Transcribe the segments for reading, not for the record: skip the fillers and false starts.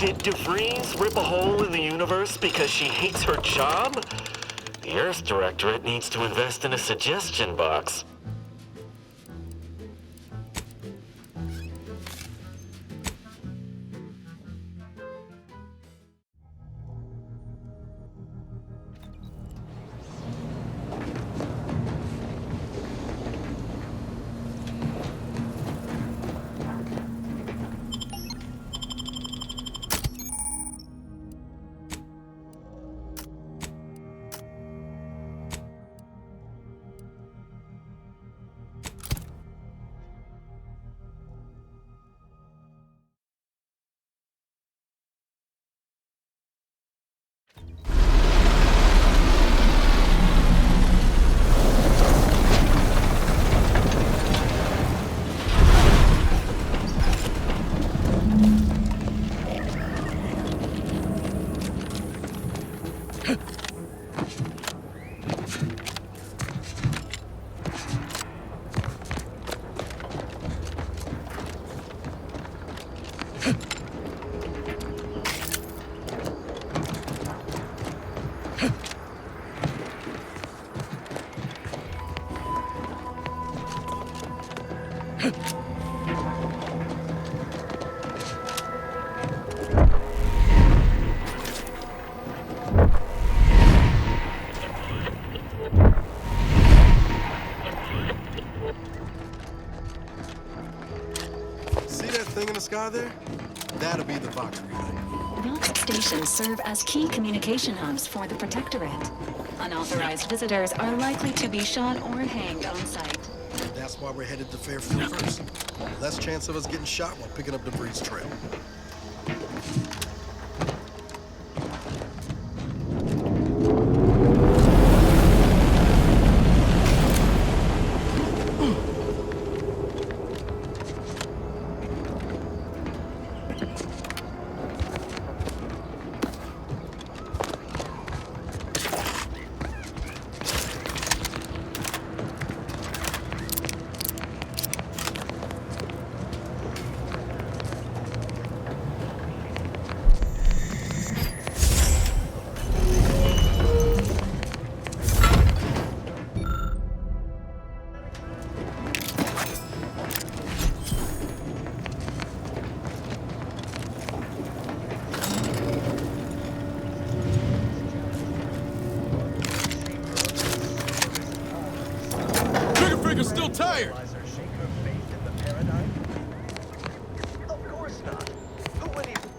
Did DeVries rip a hole in the universe because she hates her job? The Earth Directorate needs to invest in a suggestion box. Thing in the sky there? That'll be the Vox relay. Vox stations serve as key communication hubs for the Protectorate. Unauthorized visitors are likely to be shot or hanged on sight. That's why we're headed to Fairfield first. Less chance of us getting shot while picking up DeVries' trail. Triggerfinger's still tired! Of course not. Who would even...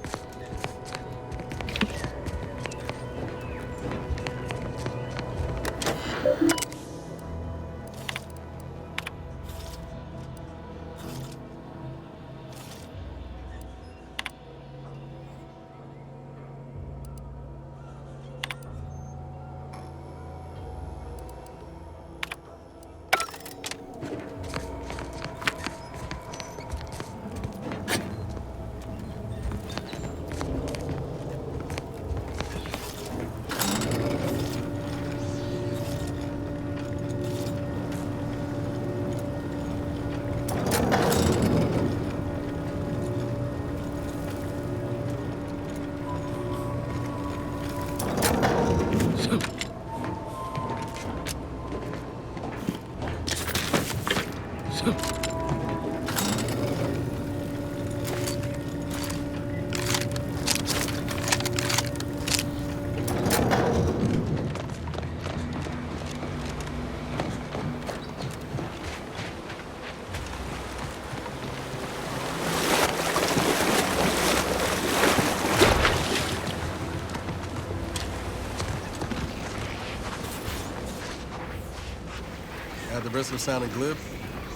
At the risk of sounding glib,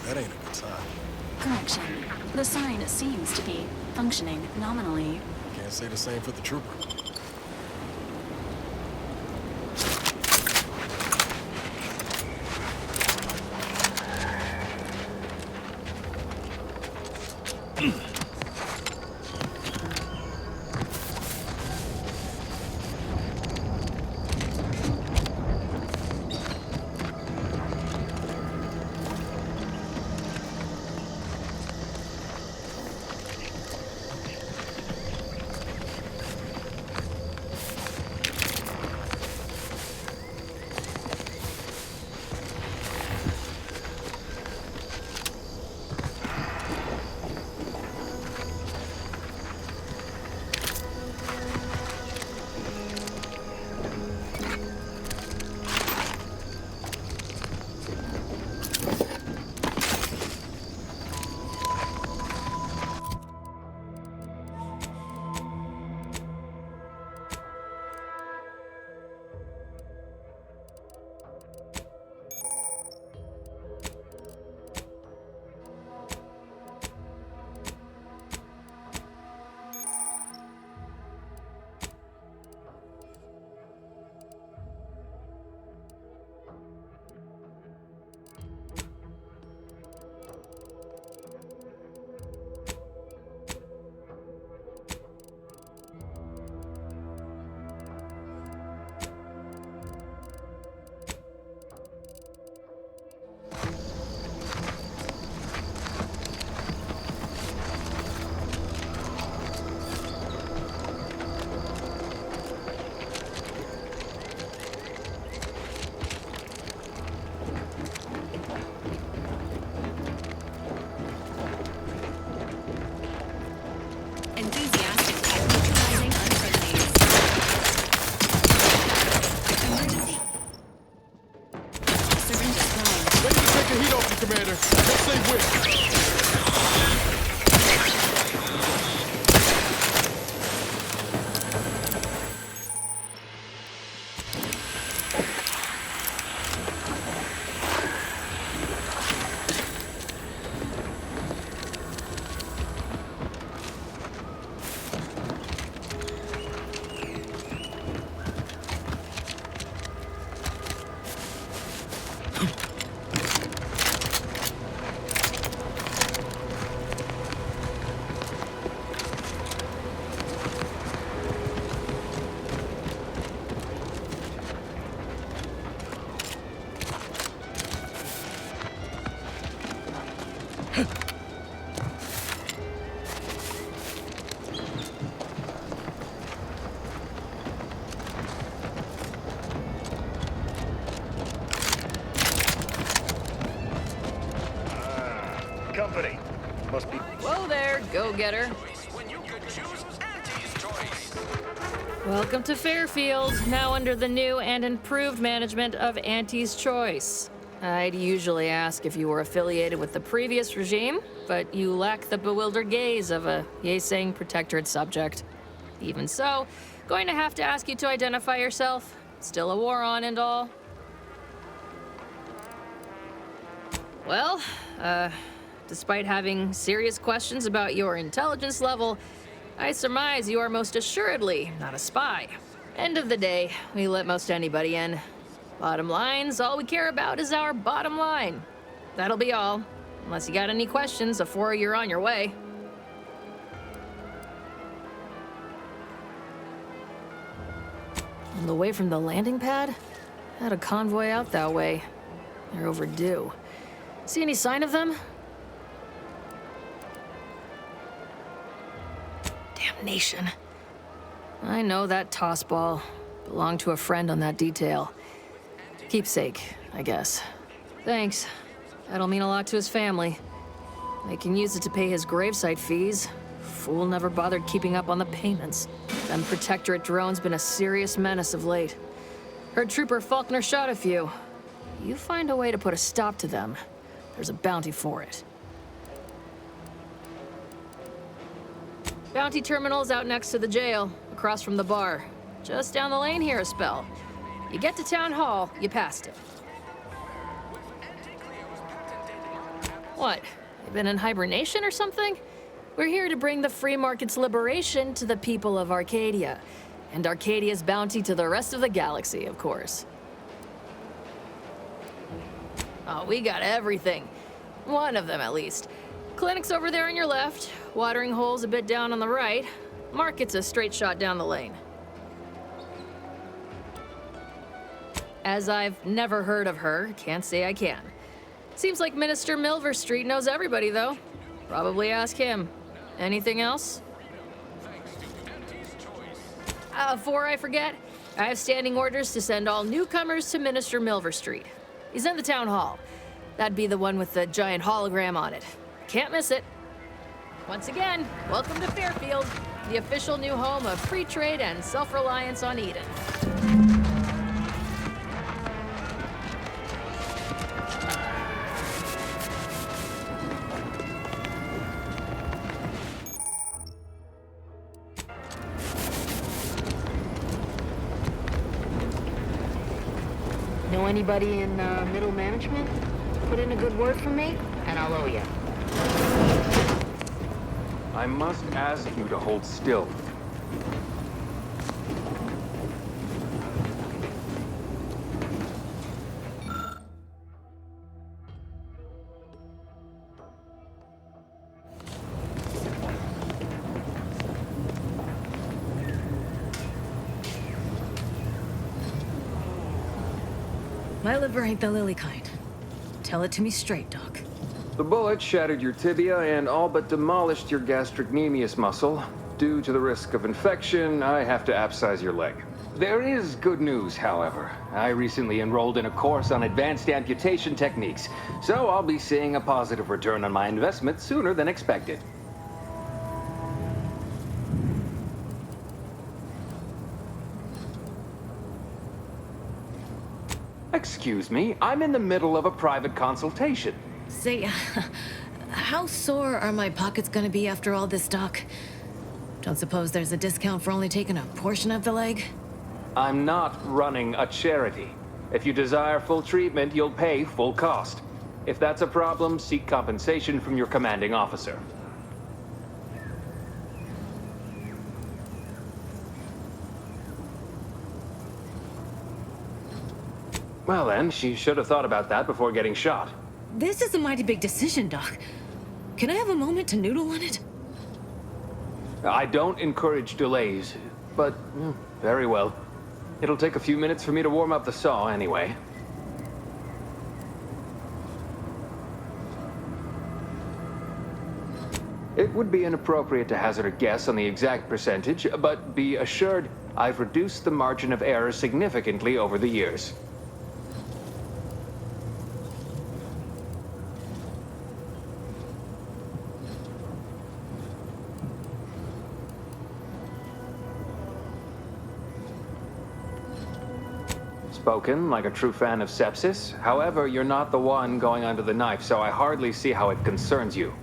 that ain't a good sign. Correction. The sign seems to be functioning nominally. Can't say the same for the trooper. go-getter. When you could choose Auntie's choice. Welcome to Fairfield, now under the new and improved management of Auntie's Choice. I'd usually ask if you were affiliated with the previous regime, but you lack the bewildered gaze of a yay-saying protectorate subject. Even so, going to have to ask you to identify yourself. Still a war on and all. Well, despite having serious questions about your intelligence level, I surmise you are most assuredly not a spy. End of the day, we let most anybody in. Bottom line's all we care about is our bottom line. That'll be all. Unless you got any questions before you're on your way. On the way from the landing pad? Had a convoy out that way. They're overdue. See any sign of them? Damnation. I know that toss ball belonged to a friend on that detail. Keepsake, I guess. Thanks. That'll mean a lot to his family. They can use it to pay his gravesite fees. Fool never bothered keeping up on the payments. Them Protectorate drones been a serious menace of late. Heard Trooper Faulkner shot a few. You find a way to put a stop to them, there's a bounty for it. Bounty terminal's out next to the jail, across from the bar. Just down the lane here a spell. You get to Town Hall, you passed it. What? You been in hibernation or something? We're here to bring the free market's liberation to the people of Arcadia. And Arcadia's bounty to the rest of the galaxy, of course. Oh, we got everything. One of them, at least. Clinic's over there on your left. Watering hole's a bit down on the right. Market's a straight shot down the lane. As I've never heard of her, can't say I can. Seems like Minister Milver Street knows everybody, though. Probably ask him. Anything else? Before I forget, I have standing orders to send all newcomers to Minister Milver Street. He's in the town hall. That'd be the one with the giant hologram on it. Can't miss it. Once again, welcome to Fairfield, the official new home of free trade and self-reliance on Eden. Know anybody in middle management? Put in a good word for me, and I'll owe you. I must ask you to hold still. My liver ain't the lily kind. Tell it to me straight, Doc. The bullet shattered your tibia and all but demolished your gastrocnemius muscle. Due to the risk of infection, I have to abscise your leg. There is good news, however. I recently enrolled in a course on advanced amputation techniques, so I'll be seeing a positive return on my investment sooner than expected. Excuse me, I'm in the middle of a private consultation. Say, how sore are my pockets gonna be after all this, Doc? Don't suppose there's a discount for only taking a portion of the leg? I'm not running a charity. If you desire full treatment, you'll pay full cost. If that's a problem, seek compensation from your commanding officer. Well then, she should have thought about that before getting shot. This is a mighty big decision, Doc. Can I have a moment to noodle on it? I don't encourage delays, but very well. It'll take a few minutes for me to warm up the saw anyway. It would be inappropriate to hazard a guess on the exact percentage, but be assured I've reduced the margin of error significantly over the years. spoken, like a true fan of sepsis. However, you're not the one going under the knife, so I hardly see how it concerns you.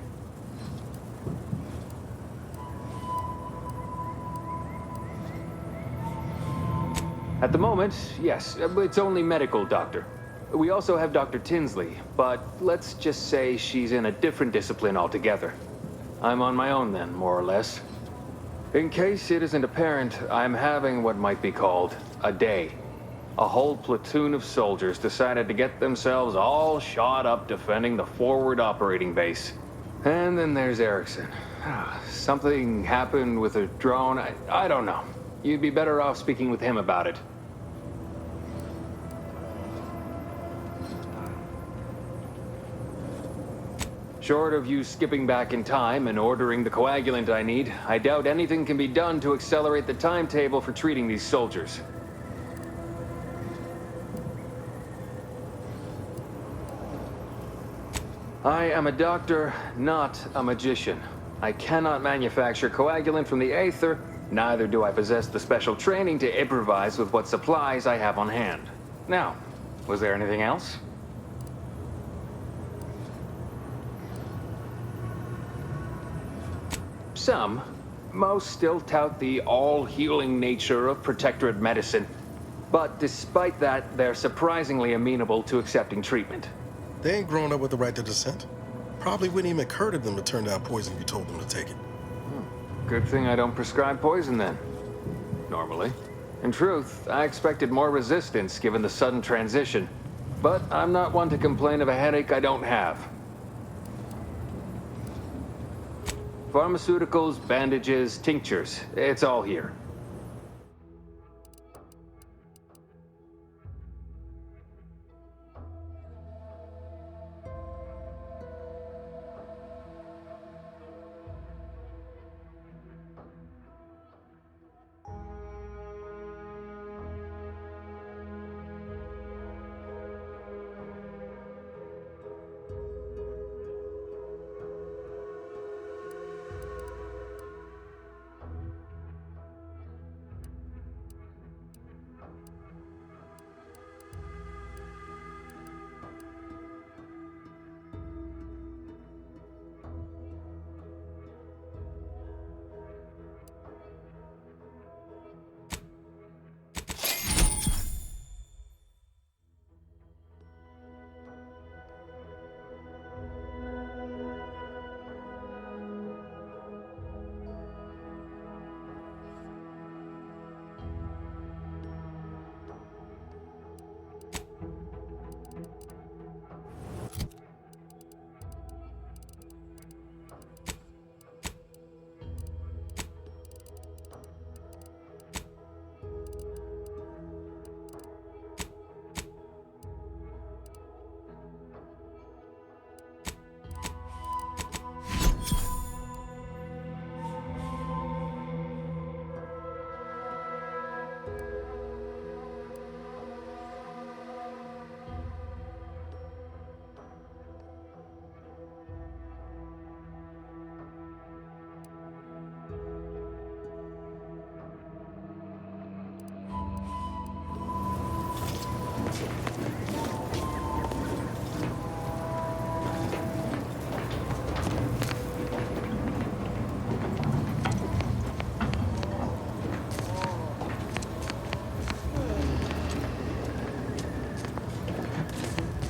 At the moment, yes, it's only medical, Doctor. We also have Dr. Tinsley, but let's just say she's in a different discipline altogether. I'm on my own then, more or less. In case it isn't apparent, I'm having what might be called a day. A whole platoon of soldiers decided to get themselves all shot up defending the forward operating base. And then there's Erickson. Something happened with a drone. I don't know. You'd be better off speaking with him about it. Short of you skipping back in time and ordering the coagulant I need, I doubt anything can be done to accelerate the timetable for treating these soldiers. I am a doctor, not a magician. I cannot manufacture coagulant from the aether, neither do I possess the special training to improvise with what supplies I have on hand. Now, was there anything else? Some. Most still tout the all-healing nature of Protectorate medicine. But despite that, they're surprisingly amenable to accepting treatment. They ain't grown up with the right to dissent. Probably wouldn't even occur to them to turn down poison if you told them to take it. Good thing I don't prescribe poison then. Normally. In truth, I expected more resistance given the sudden transition. But I'm not one to complain of a headache I don't have. Pharmaceuticals, bandages, tinctures. It's all here.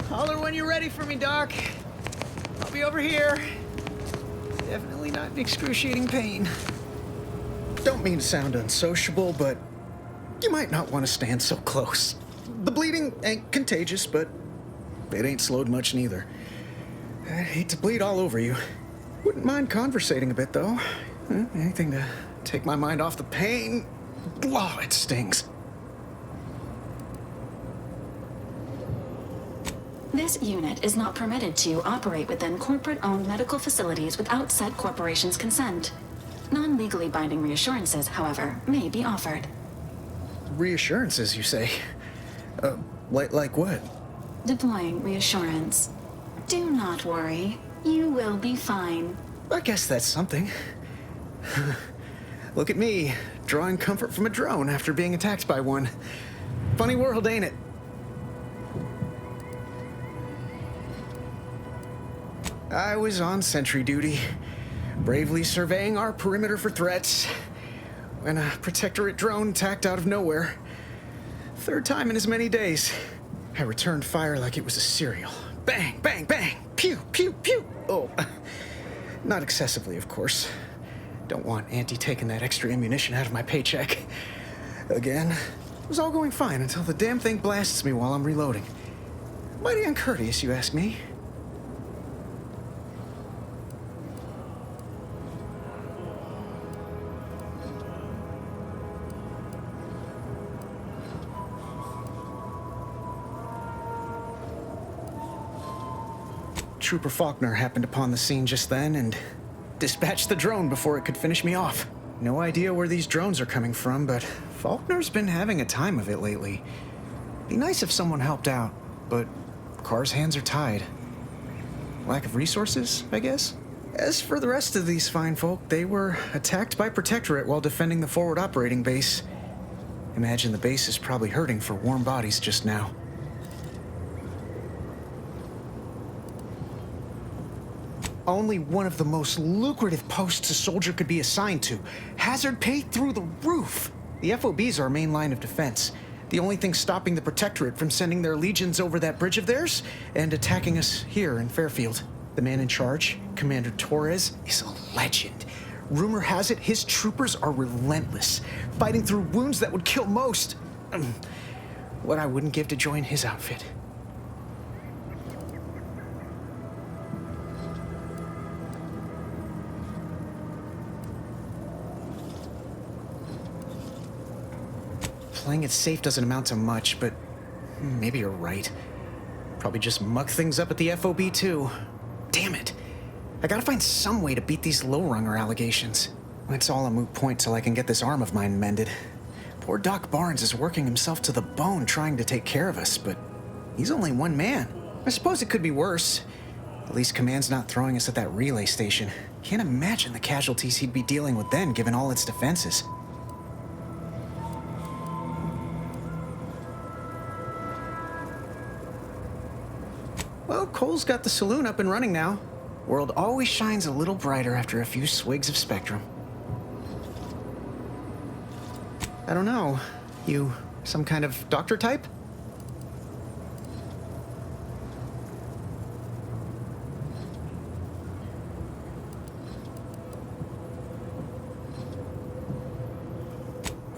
Holler when you're ready for me, Doc. I'll be over here. Definitely not in excruciating pain. Don't mean to sound unsociable, but you might not want to stand so close. The bleeding ain't contagious, but it ain't slowed much neither. I'd hate to bleed all over you. Wouldn't mind conversating a bit, though. Anything to take my mind off the pain. Oh, it stings. This unit is not permitted to operate within corporate-owned medical facilities without said corporation's consent. Non-legally binding reassurances, however, may be offered. Reassurances, you say? Like what? Deploying reassurance. Do not worry. You will be fine. I guess that's something. Look at me, drawing comfort from a drone after being attacked by one. Funny world, ain't it? I was on sentry duty, bravely surveying our perimeter for threats, when a Protectorate drone attacked out of nowhere. Third time in as many days. I returned fire like it was a cereal. Bang, bang, bang! Pew, pew, pew! Oh, not excessively, of course. Don't want Auntie taking that extra ammunition out of my paycheck. Again, it was all going fine until the damn thing blasts me while I'm reloading. Mighty uncourteous, you ask me. Trooper Faulkner happened upon the scene just then and dispatched the drone before it could finish me off. No idea where these drones are coming from, but Faulkner's been having a time of it lately. Be nice if someone helped out, but Carr's hands are tied. Lack of resources, I guess? As for the rest of these fine folk, they were attacked by Protectorate while defending the forward operating base. Imagine the base is probably hurting for warm bodies just now. Only one of the most lucrative posts a soldier could be assigned to. Hazard pay through the roof. The FOB's our main line of defense. The only thing stopping the Protectorate from sending their legions over that bridge of theirs and attacking us here in Fairfield. The man in charge, Commander Torres, is a legend. Rumor has it his troopers are relentless, fighting through wounds that would kill most. What I wouldn't give to join his outfit. Playing it safe doesn't amount to much, but maybe you're right. Probably just muck things up at the FOB too. Damn it. I gotta find some way to beat these low-runger allegations. It's all a moot point till I can get this arm of mine mended. Poor Doc Barnes is working himself to the bone trying to take care of us, but he's only one man. I suppose it could be worse. At least Command's not throwing us at that relay station. Can't imagine the casualties he'd be dealing with then, given all its defenses. Well, Cole's got the saloon up and running now. World always shines a little brighter after a few swigs of Spectrum. I don't know. You some kind of doctor type?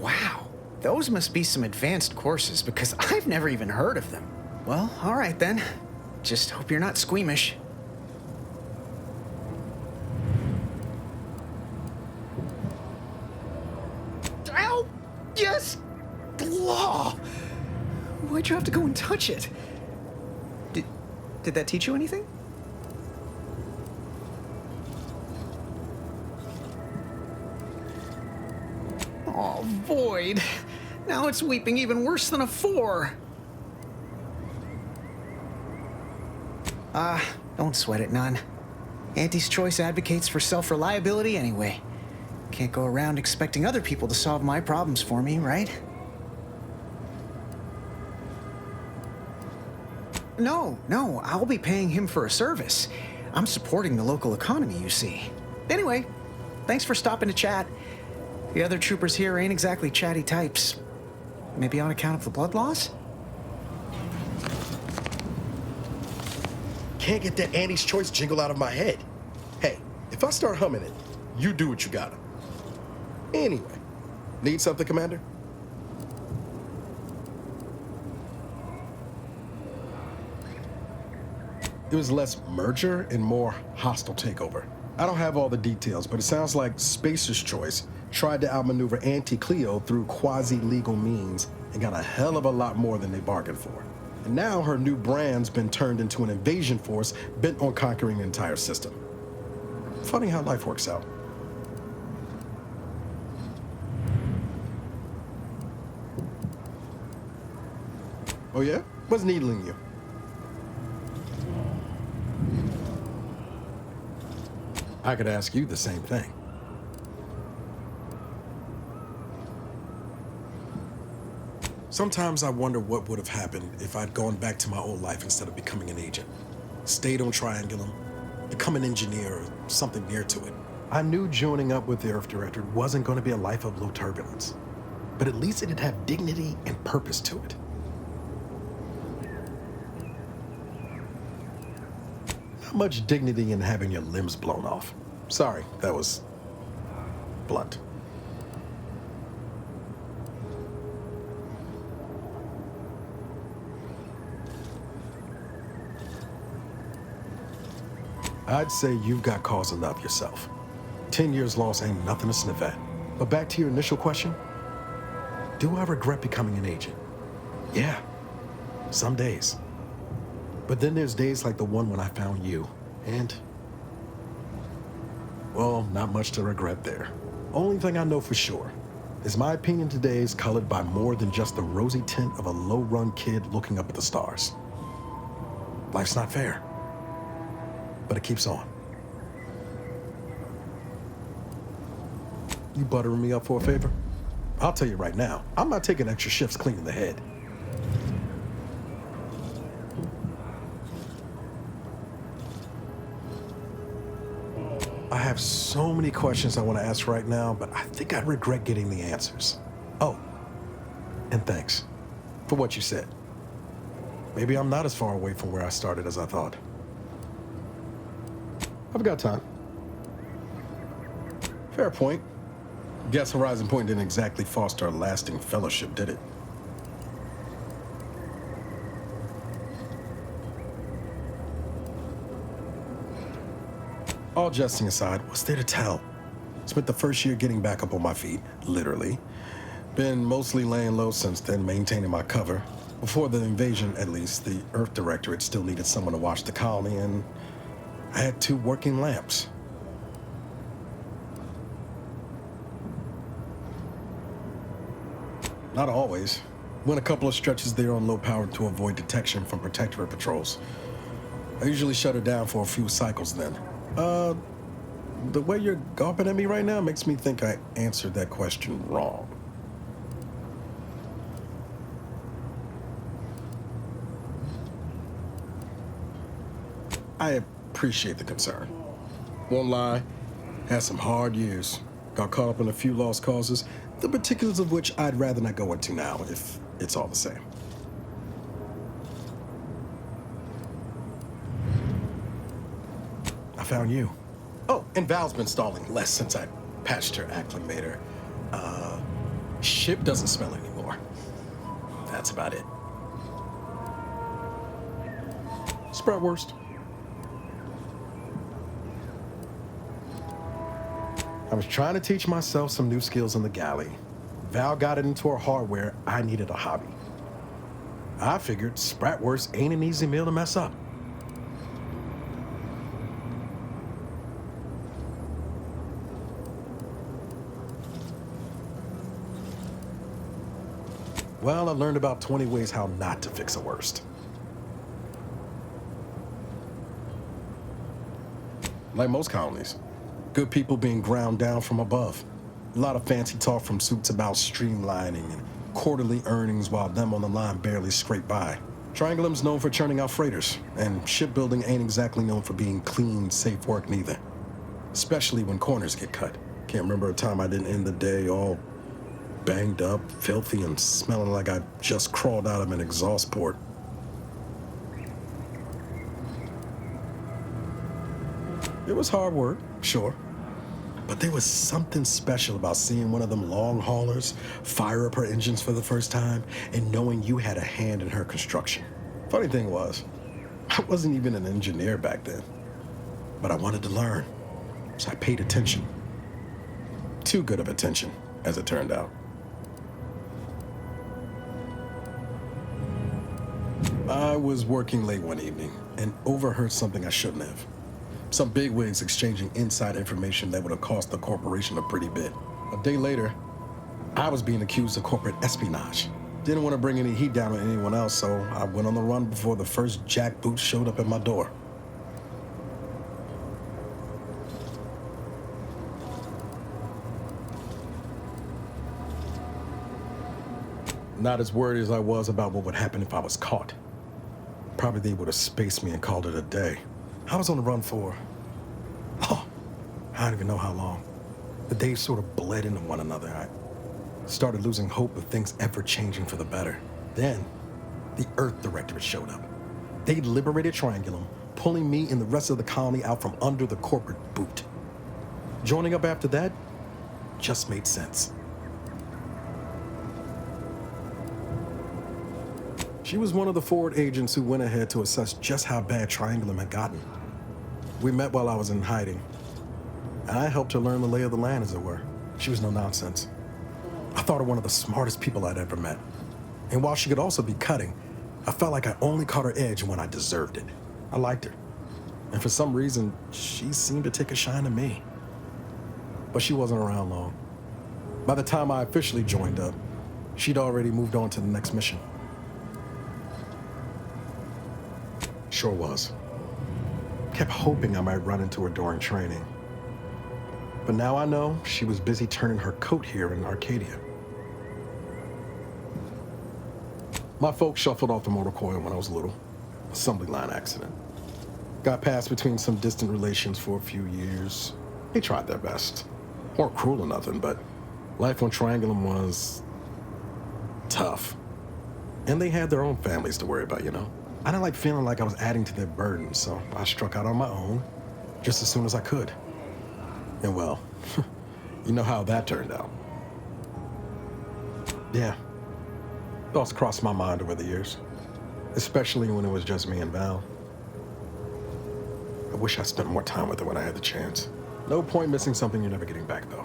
Wow. Those must be some advanced courses because I've never even heard of them. Well, all right then. Just hope you're not squeamish. Ow! Yes! Law! Why'd you have to go and touch it? Did that teach you anything? Oh, Void. Now it's weeping even worse than a 4. Don't sweat it none. Auntie's Choice advocates for self-reliability anyway. Can't go around expecting other people to solve my problems for me, right? No, I'll be paying him for a service. I'm supporting the local economy, you see. Anyway, thanks for stopping to chat. The other troopers here ain't exactly chatty types. Maybe on account of the blood loss? Can't get that Auntie's Choice jingle out of my head. Hey, if I start humming it, you do what you gotta. Anyway, need something, Commander? It was less merger and more hostile takeover. I don't have all the details, but it sounds like Spacer's Choice tried to outmaneuver Auntie Cleo through quasi-legal means and got a hell of a lot more than they bargained for. And now her new brand's been turned into an invasion force bent on conquering the entire system. Funny how life works out. Oh yeah? What's needling you? I could ask you the same thing. Sometimes I wonder what would have happened if I'd gone back to my old life instead of becoming an agent. Stayed on Triangulum, become an engineer or something near to it. I knew joining up with the Earth Directorate wasn't going to be a life of low turbulence, but at least it'd have dignity and purpose to it. Not much dignity in having your limbs blown off. Sorry, that was blunt. I'd say you've got cause enough yourself. 10 years lost ain't nothing to sniff at. But back to your initial question, do I regret becoming an agent? Yeah, some days. But then there's days like the one when I found you, and, well, not much to regret there. Only thing I know for sure is my opinion today is colored by more than just the rosy tint of a low-run kid looking up at the stars. Life's not fair, but it keeps on. You buttering me up for a favor? I'll tell you right now, I'm not taking extra shifts cleaning the head. I have so many questions I want to ask right now, but I think I'd regret getting the answers. Oh, and thanks for what you said. Maybe I'm not as far away from where I started as I thought. I've got time. Fair point. Guess Horizon Point didn't exactly foster a lasting fellowship, did it? All jesting aside, what's there to tell? Spent the first year getting back up on my feet, literally. Been mostly laying low since then, maintaining my cover. Before the invasion, at least, the Earth Directorate still needed someone to watch the colony, and I had 2 working lamps. Not always. Went a couple of stretches there on low power to avoid detection from Protectorate patrols. I usually shut her down for a few cycles then. The way you're gawping at me right now makes me think I answered that question wrong. I appreciate the concern. Won't lie, had some hard years. Got caught up in a few lost causes, the particulars of which I'd rather not go into now, if it's all the same. I found you. Oh, and Val's been stalling less since I patched her acclimator. Ship doesn't smell anymore. That's about it. Spratwurst. I was trying to teach myself some new skills in the galley. Val got it into her hardware. I needed a hobby. I figured Spratwurst ain't an easy meal to mess up. Well, I learned about 20 ways how not to fix a worst. Like most colonies, good people being ground down from above. A lot of fancy talk from suits about streamlining and quarterly earnings while them on the line barely scrape by. Triangulum's known for churning out freighters, and shipbuilding ain't exactly known for being clean, safe work neither. Especially when corners get cut. Can't remember a time I didn't end the day all banged up, filthy, and smelling like I just crawled out of an exhaust port. It was hard work, sure. But there was something special about seeing one of them long haulers fire up her engines for the first time and knowing you had a hand in her construction. Funny thing was, I wasn't even an engineer back then. But I wanted to learn, so I paid attention. Too good of attention, as it turned out. I was working late one evening and overheard something I shouldn't have. Some bigwigs exchanging inside information that would have cost the corporation a pretty bit. A day later, I was being accused of corporate espionage. Didn't want to bring any heat down on anyone else, so I went on the run before the first jackboot showed up at my door. Not as worried as I was about what would happen if I was caught. Probably they would have spaced me and called it a day. I was on the run for Oh, I don't even know how long. The days sort of bled into one another. I started losing hope of things ever changing for the better. Then, the Earth Directorate showed up. They liberated Triangulum, pulling me and the rest of the colony out from under the corporate boot. Joining up after that just made sense. She was one of the forward agents who went ahead to assess just how bad Triangulum had gotten. We met while I was in hiding, and I helped her learn the lay of the land, as it were. She was no nonsense. I thought her one of the smartest people I'd ever met. And while she could also be cutting, I felt like I only caught her edge when I deserved it. I liked her. And for some reason, she seemed to take a shine to me. But she wasn't around long. By the time I officially joined up, she'd already moved on to the next mission. Sure was. Kept hoping I might run into her during training. But now I know she was busy turning her coat here in Arcadia. My folks shuffled off the motor coil when I was little. Assembly line accident. Got passed between some distant relations for a few years. They tried their best. Weren't cruel or nothing, but life on Triangulum was tough. And they had their own families to worry about, you know? I didn't like feeling like I was adding to their burden, so I struck out on my own just as soon as I could. And well, you know how that turned out. Yeah. Thoughts crossed my mind over the years, especially when it was just me and Val. I wish I spent more time with her when I had the chance. No point missing something you're never getting back, though.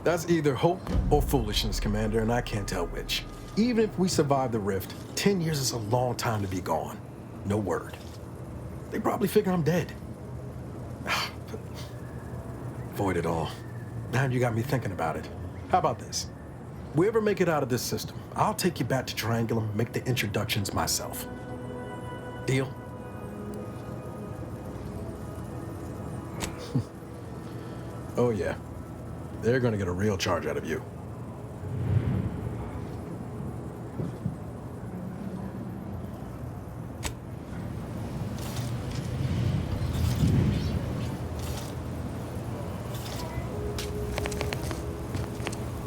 That's either hope or foolishness, Commander, and I can't tell which. Even if we survive the rift, 10 years is a long time to be gone. No word. They probably figure I'm dead. Avoid it all. Now you got me thinking about it. How about this? We ever make it out of this system, I'll take you back to Triangulum and make the introductions myself. Deal? Oh yeah. They're gonna get a real charge out of you.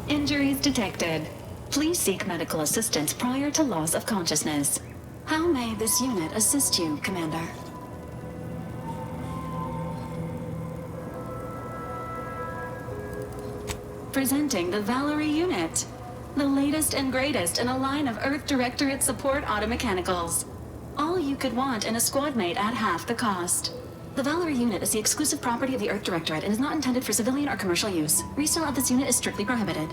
Injuries detected. Please seek medical assistance prior to loss of consciousness. How may this unit assist you, Commander? Presenting the Valerie unit. The latest and greatest in a line of Earth Directorate support automechanicals. All you could want in a squad mate at half the cost. The Valerie unit is the exclusive property of the Earth Directorate and is not intended for civilian or commercial use. Resale of this unit is strictly prohibited.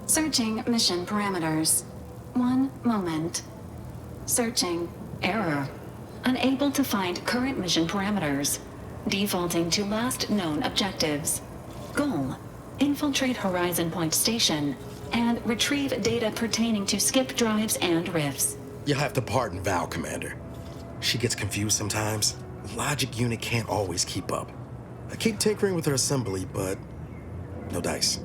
Searching mission parameters. 1 moment. Searching. Error. Unable to find current mission parameters. Defaulting to last known objectives. Goal. Infiltrate Horizon Point Station and retrieve data pertaining to skip drives and rifts. You'll have to pardon Val, Commander. She gets confused sometimes. The logic unit can't always keep up. I keep tinkering with her assembly, but no dice.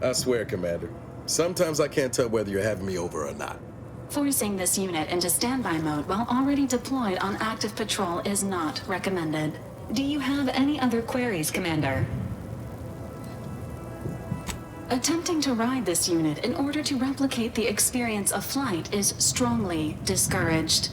I swear, Commander. Sometimes I can't tell whether you're having me over or not. Forcing this unit into standby mode while already deployed on active patrol is not recommended. Do you have any other queries, Commander? Attempting to ride this unit in order to replicate the experience of flight is strongly discouraged.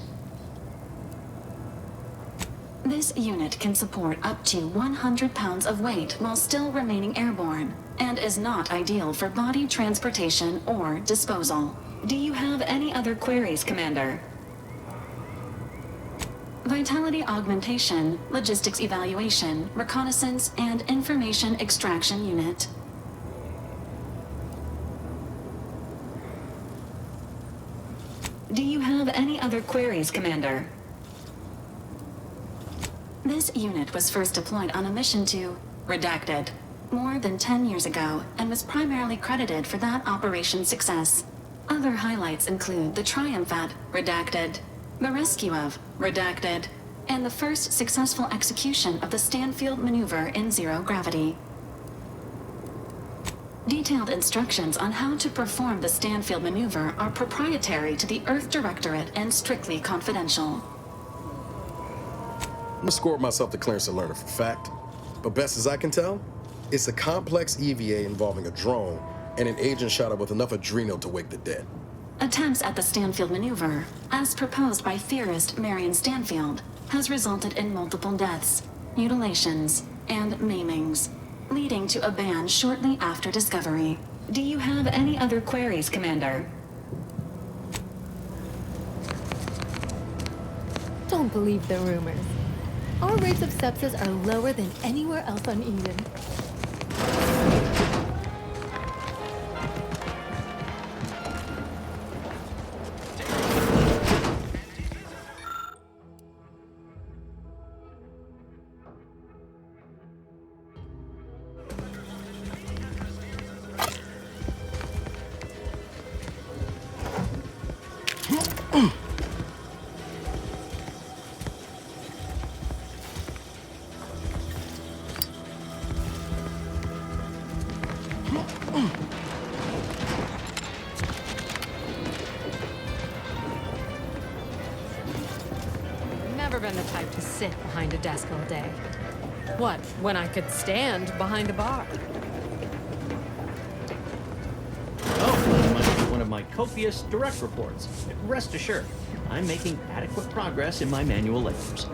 This unit can support up to 100 pounds of weight while still remaining airborne, and is not ideal for body transportation or disposal. Do you have any other queries, Commander? Vitality augmentation, logistics evaluation, reconnaissance, and information extraction unit. Do you have any other queries, Commander? This unit was first deployed on a mission to Redacted more than 10 years ago and was primarily credited for that operation's success. Other highlights include the triumph at Redacted, the rescue of Redacted, and the first successful execution of the Stanfield maneuver in zero gravity. Detailed instructions on how to perform the Stanfield maneuver are proprietary to the Earth Directorate and strictly confidential. I'm gonna score myself the clearance to learn it for fact. But best as I can tell, it's a complex EVA involving a drone and an agent shot up with enough adrenal to wake the dead. Attempts at the Stanfield maneuver, as proposed by theorist Marion Stanfield, has resulted in multiple deaths, mutilations, and maimings, leading to a ban shortly after discovery. Do you have any other queries, Commander? Don't believe the rumors. Our rates of sepsis are lower than anywhere else on Eden. Never been the type to sit behind a desk all day. What, when I could stand behind a bar? Oh, must be one of my copious direct reports. Rest assured, I'm making adequate progress in my manual labors.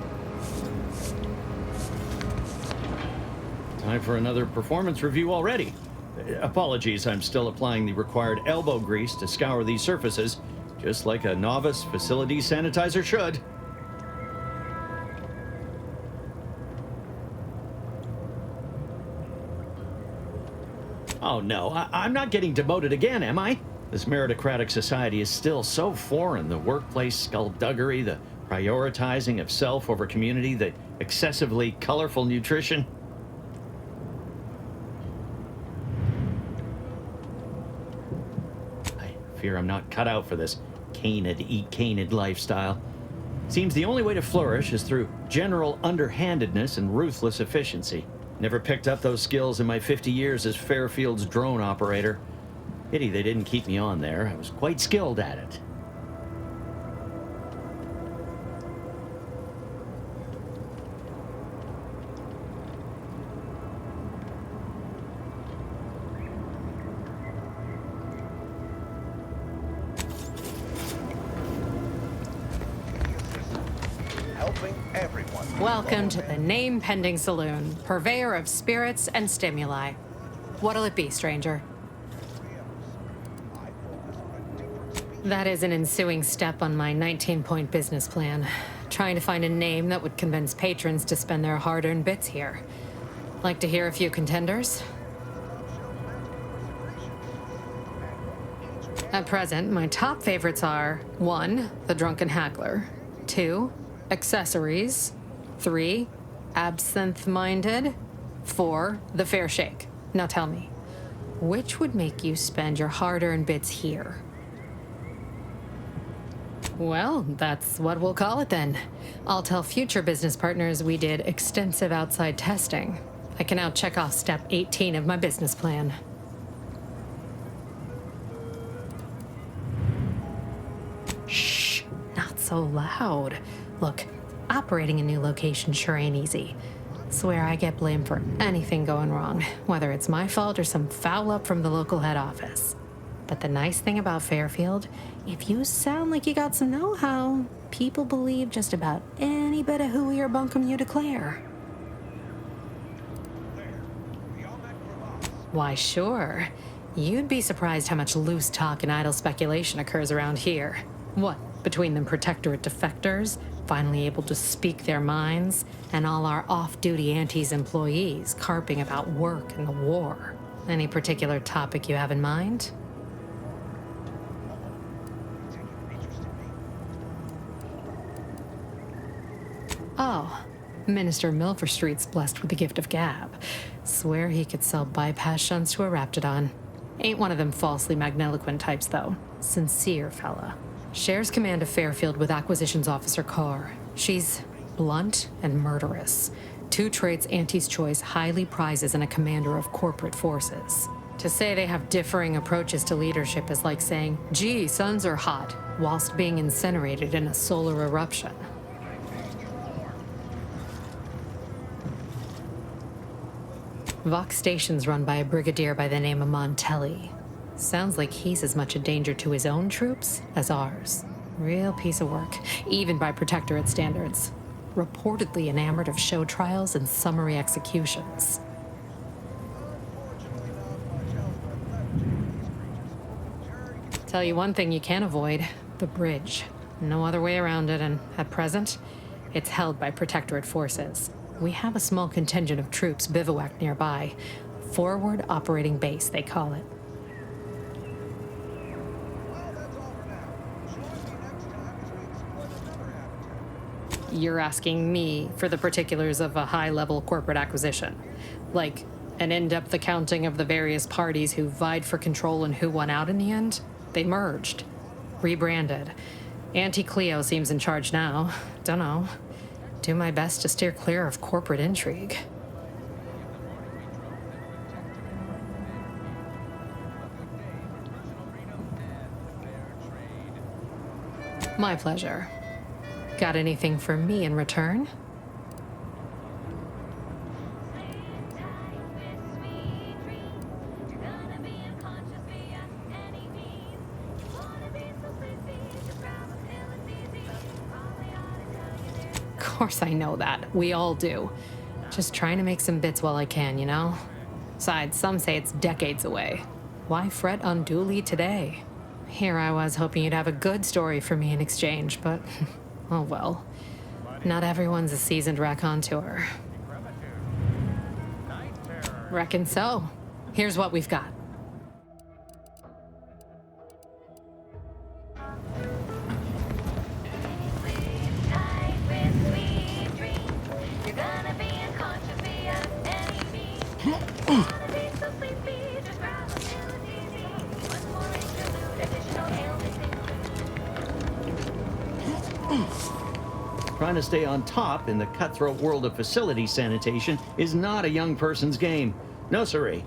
Time for another performance review already. Apologies, I'm still applying the required elbow grease to scour these surfaces, just like a novice facility sanitizer should. Oh no, I'm not getting demoted again, am I? This meritocratic society is still so foreign. The workplace skullduggery, the prioritizing of self over community, the excessively colorful nutrition. I fear I'm not cut out for this canid, eat canid lifestyle. Seems the only way to flourish is through general underhandedness and ruthless efficiency. Never picked up those skills in my 50 years as Fairfield's drone operator. Pity they didn't keep me on there. I was quite skilled at it. Helping everyone. Welcome to the name-pending saloon, purveyor of spirits and stimuli. What'll it be, stranger? That is an ensuing step on my 19-point business plan. Trying to find a name that would convince patrons to spend their hard-earned bits here. Like to hear a few contenders? At present, my top favorites are 1. The Drunken Hackler, 2. Accessories, 3. Absinthe-Minded, 4. The Fair Shake. Now tell me, which would make you spend your hard-earned bits here? Well, that's what we'll call it then. I'll tell future business partners we did extensive outside testing. I can now check off step 18 of my business plan. Shh, not so loud. Look, operating a new location sure ain't easy. Swear I get blamed for anything going wrong, whether it's my fault or some foul up from the local head office. But the nice thing about Fairfield, if you sound like you got some know-how, people believe just about any bit of hooey or bunkum you declare. Why, sure. You'd be surprised how much loose talk and idle speculation occurs around here. What, between the Protectorate defectors, finally able to speak their minds, and all our off-duty Antes employees carping about work and the war. Any particular topic you have in mind? Oh, Minister Milverstreet's blessed with the gift of gab. Swear he could sell bypass shunts to a Raptidon. Ain't one of them falsely magniloquent types, though. Sincere fella. Shares command of Fairfield with Acquisitions Officer Carr. She's blunt and murderous. 2 traits Auntie's Choice highly prizes in a commander of corporate forces. To say they have differing approaches to leadership is like saying, gee, suns are hot, whilst being incinerated in a solar eruption. Vox Station's run by a brigadier by the name of Montelli. Sounds like he's as much a danger to his own troops as ours. Real piece of work, even by Protectorate standards. Reportedly enamored of show trials and summary executions. Tell you one thing you can't avoid, the bridge. No other way around it, and at present, it's held by Protectorate forces. We have a small contingent of troops bivouacked nearby. Forward Operating Base, they call it. You're asking me for the particulars of a high-level corporate acquisition. Like, an in-depth accounting of the various parties who vied for control and who won out in the end? They merged. Rebranded. Auntie Cleo seems in charge now. Dunno. Do my best to steer clear of corporate intrigue. My pleasure. Got anything for me in return? Of course I know that. We all do. Just trying to make some bits while I can, you know? Besides, some say it's decades away. Why fret unduly today? Here I was hoping you'd have a good story for me in exchange, but oh well. Not everyone's a seasoned raconteur. Reckon so. Here's what we've got. Trying to stay on top in the cutthroat world of facility sanitation is not a young person's game. No siree.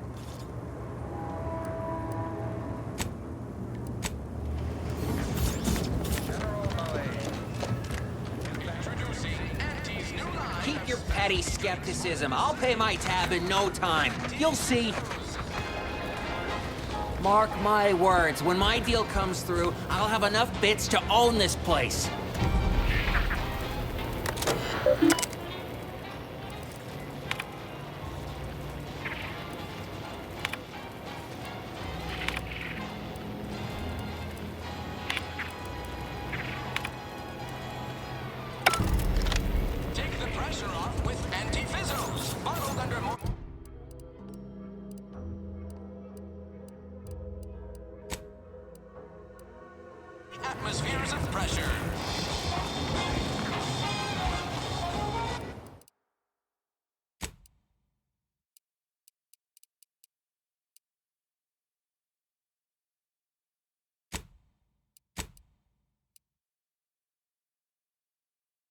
Keep your petty skepticism. I'll pay my tab in no time. You'll see. Mark my words, when my deal comes through, I'll have enough bits to own this place. Take the pressure off with anti-fizzos, bottled under more... atmospheres of pressure.